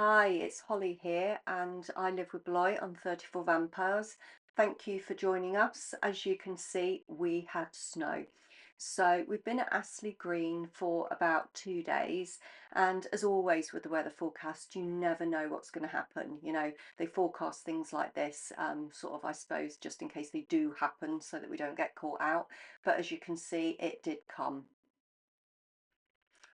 Hi, it's Holly here, and I live with Bly on 34 Vampires. Thank you for joining us. As you can see, we had snow. So we've been at Astley Green for about 2 days, and as always with the weather forecast, you never know what's going to happen. They forecast things like this, sort of, I suppose, just in case they do happen so that we don't get caught out. But as you can see, it did come.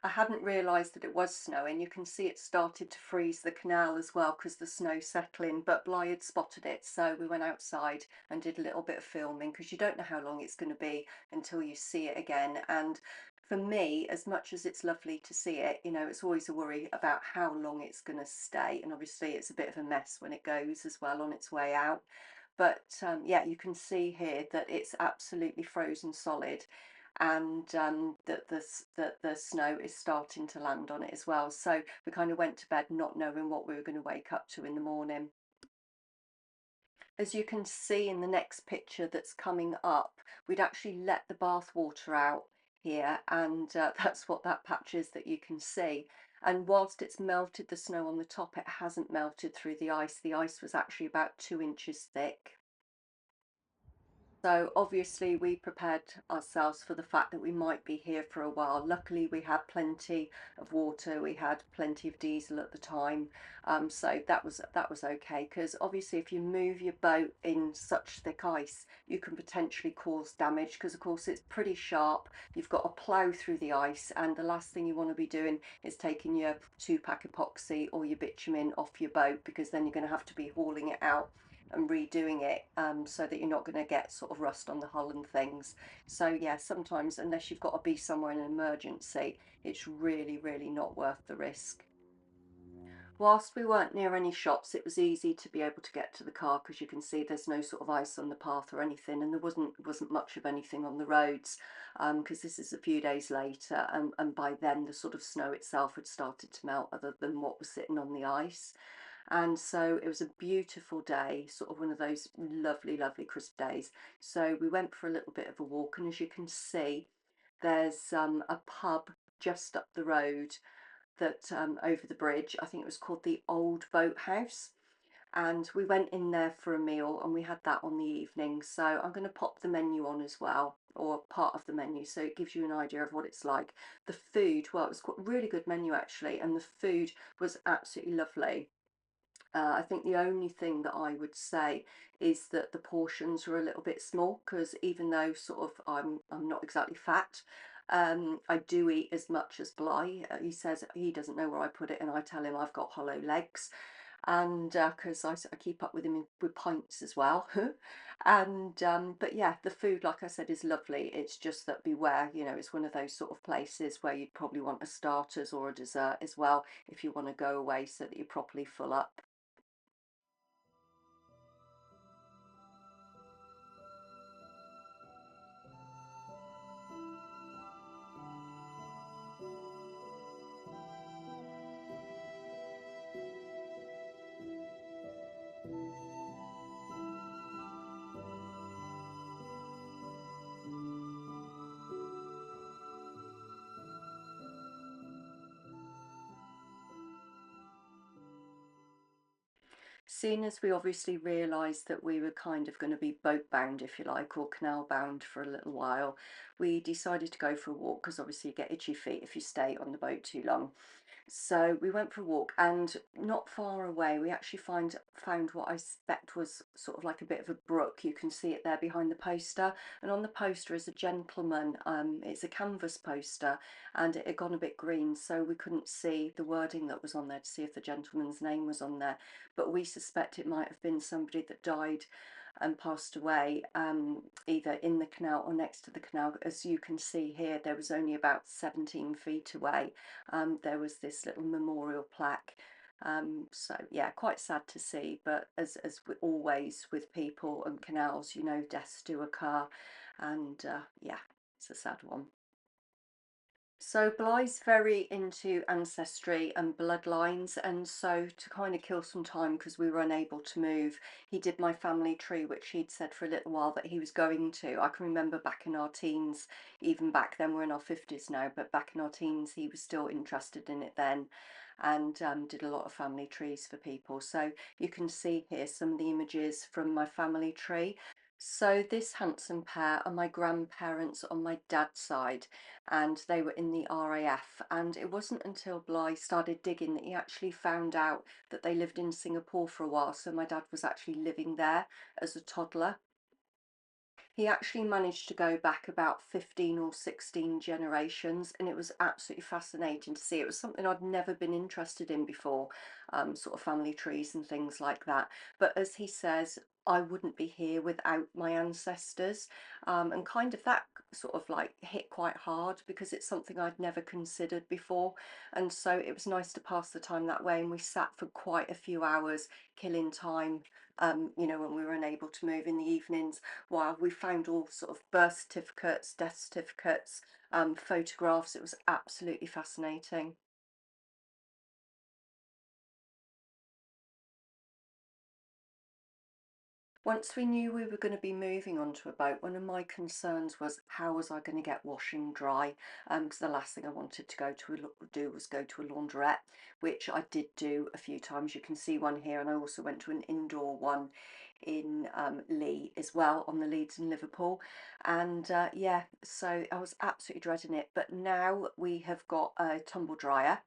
I hadn't realised that it was snowing. You can see it started to freeze the canal as well because the snow's settling, but Bly had spotted it, so we went outside and did a little bit of filming because you don't know how long it's going to be until you see it again. And for me, as much as it's lovely to see it, it's always a worry about how long it's going to stay. And obviously it's a bit of a mess when it goes as well on its way out. But yeah, you can see here that it's absolutely frozen solid, and that the snow is starting to land on it as well. So we kind of went to bed not knowing what we were going to wake up to in the morning. As you can see in the next picture that's coming up, we'd actually let the bath water out here, and that's what that patch is that you can see. And whilst it's melted the snow on the top, it hasn't melted through the ice. The ice was actually about 2 inches thick. So obviously we prepared ourselves for the fact that we might be here for a while. Luckily we had plenty of water, we had plenty of diesel at the time, so that was okay. Because obviously if you move your boat in such thick ice, you can potentially cause damage because of course it's pretty sharp. You've got to plough through the ice, and the last thing you want to be doing is taking your 2-pack epoxy or your bitumen off your boat, because then you're going to have to be hauling it out and redoing it, so that you're not going to get sort of rust on the hull and things. So yeah, sometimes unless you've got to be somewhere in an emergency, it's really not worth the risk. Whilst we weren't near any shops, it was easy to be able to get to the car because you can see there's no sort of ice on the path or anything, and there wasn't much of anything on the roads, because this is a few days later, and by then the sort of snow itself had started to melt other than what was sitting on the ice. And so it was a beautiful day, sort of one of those lovely crisp days. So we went for a little bit of a walk, and as you can see, there's a pub just up the road, that over the bridge. I think it was called the Old Boathouse, and we went in there for a meal, and we had that on the evening. So I'm going to pop the menu on as well, or part of the menu, so it gives you an idea of what it's like. The food, well, it was quite really good menu actually, and the food was absolutely lovely. I think the only thing that I would say is that the portions were a little bit small, because even though sort of I'm not exactly fat, I do eat as much as Bly. He says he doesn't know where I put it, and I tell him I've got hollow legs, and because I keep up with him with pints as well. And but yeah, the food, like I said, is lovely. It's just that beware, it's one of those sort of places where you'd probably want a starters or a dessert as well if you want to go away so that you're properly full up. Seeing as we obviously realised that we were kind of going to be boat bound, if you like, or canal bound for a little while, we decided to go for a walk, because obviously you get itchy feet if you stay on the boat too long. So we went for a walk, and not far away we actually found what I suspect was sort of like a bit of a brook. You can see it there behind the poster, and on the poster is a gentleman. It's a canvas poster, and it had gone a bit green, so we couldn't see the wording that was on there to see if the gentleman's name was on there. But we suspect it might have been somebody that died and passed away, either in the canal or next to the canal. As you can see here, there was only about 17 feet away, there was this little memorial plaque. So yeah, quite sad to see, but as always with people and canals, deaths do occur, and yeah, it's a sad one. So Bly's very into ancestry and bloodlines, and so to kind of kill some time because we were unable to move, he did my family tree, which he'd said for a little while that he was going to. I can remember back in our teens, even back then, we're in our 50s now, but back in our teens, he was still interested in it then, and did a lot of family trees for people. So you can see here some of the images from my family tree. So this handsome pair are my grandparents on my dad's side, and they were in the RAF. And it wasn't until Bly started digging that he actually found out that they lived in Singapore for a while. So my dad was actually living there as a toddler. He actually managed to go back about 15 or 16 generations, and it was absolutely fascinating to see. It was something I'd never been interested in before, sort of family trees and things like that. But as he says, I wouldn't be here without my ancestors, and kind of that sort of like hit quite hard because it's something I'd never considered before. And so it was nice to pass the time that way, and we sat for quite a few hours killing time, when we were unable to move in the evenings, while we found all sort of birth certificates, death certificates, photographs. It was absolutely fascinating. Once we knew we were going to be moving onto a boat, one of my concerns was how was I going to get washing dry? Because the last thing I wanted to do was go to a launderette, which I did do a few times. You can see one here, and I also went to an indoor one in Lee as well, on the Leeds in Liverpool. And yeah, so I was absolutely dreading it. But now we have got a tumble dryer,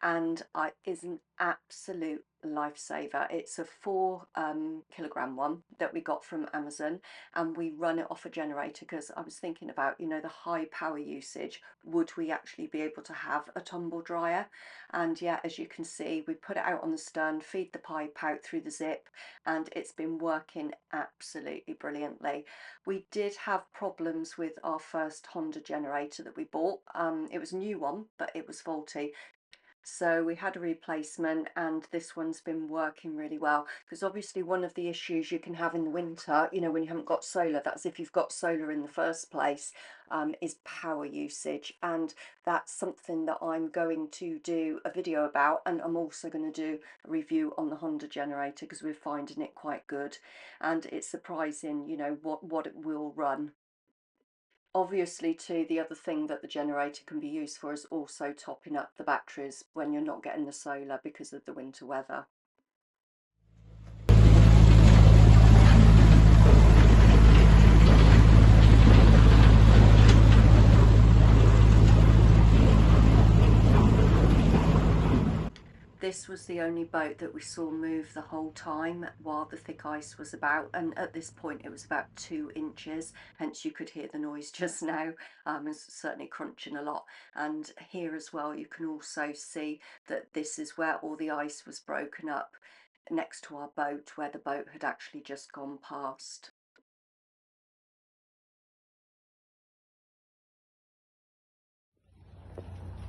and is an absolute lifesaver. It's a 4 kilogram one that we got from Amazon, and we run it off a generator because I was thinking about, the high power usage. Would we actually be able to have a tumble dryer? And yeah, as you can see, we put it out on the stern, feed the pipe out through the zip, and it's been working absolutely brilliantly. We did have problems with our first Honda generator that we bought. It was a new one, but it was faulty. So we had a replacement, and this one's been working really well, because obviously one of the issues you can have in the winter, when you haven't got solar, that's if you've got solar in the first place, is power usage. And that's something that I'm going to do a video about, and I'm also going to do a review on the Honda generator because we're finding it quite good, and it's surprising, what it will run. Obviously, too, the other thing that the generator can be used for is also topping up the batteries when you're not getting the solar because of the winter weather. This was the only boat that we saw move the whole time while the thick ice was about, and at this point it was about 2 inches, hence you could hear the noise just now. It's certainly crunching a lot. And here as well you can also see that this is where all the ice was broken up next to our boat, where the boat had actually just gone past.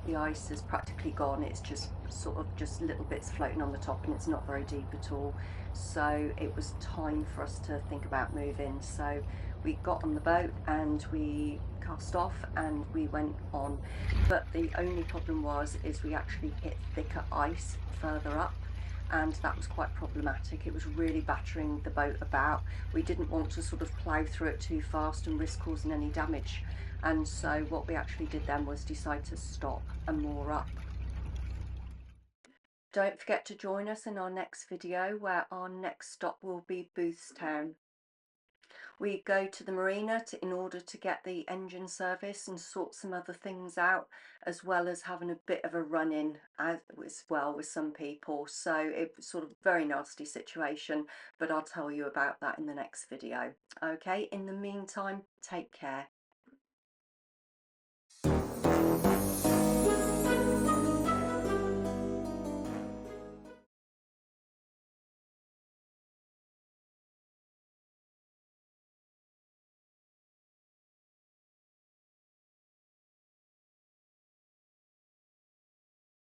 The ice is practically gone. It's just sort of just little bits floating on the top, and it's not very deep at all. So it was time for us to think about moving. So we got on the boat and we cast off and we went on. But the only problem is we actually hit thicker ice further up, and that was quite problematic. It was really battering the boat about. We didn't want to sort of plough through it too fast and risk causing any damage. And so what we actually did then was decide to stop and moor up. Don't forget to join us in our next video, where our next stop will be Boothstown. We go to the marina in order to get the engine service and sort some other things out, as well as having a bit of a run-in as well with some people. So it was sort of a very nasty situation, but I'll tell you about that in the next video. Okay, in the meantime, take care.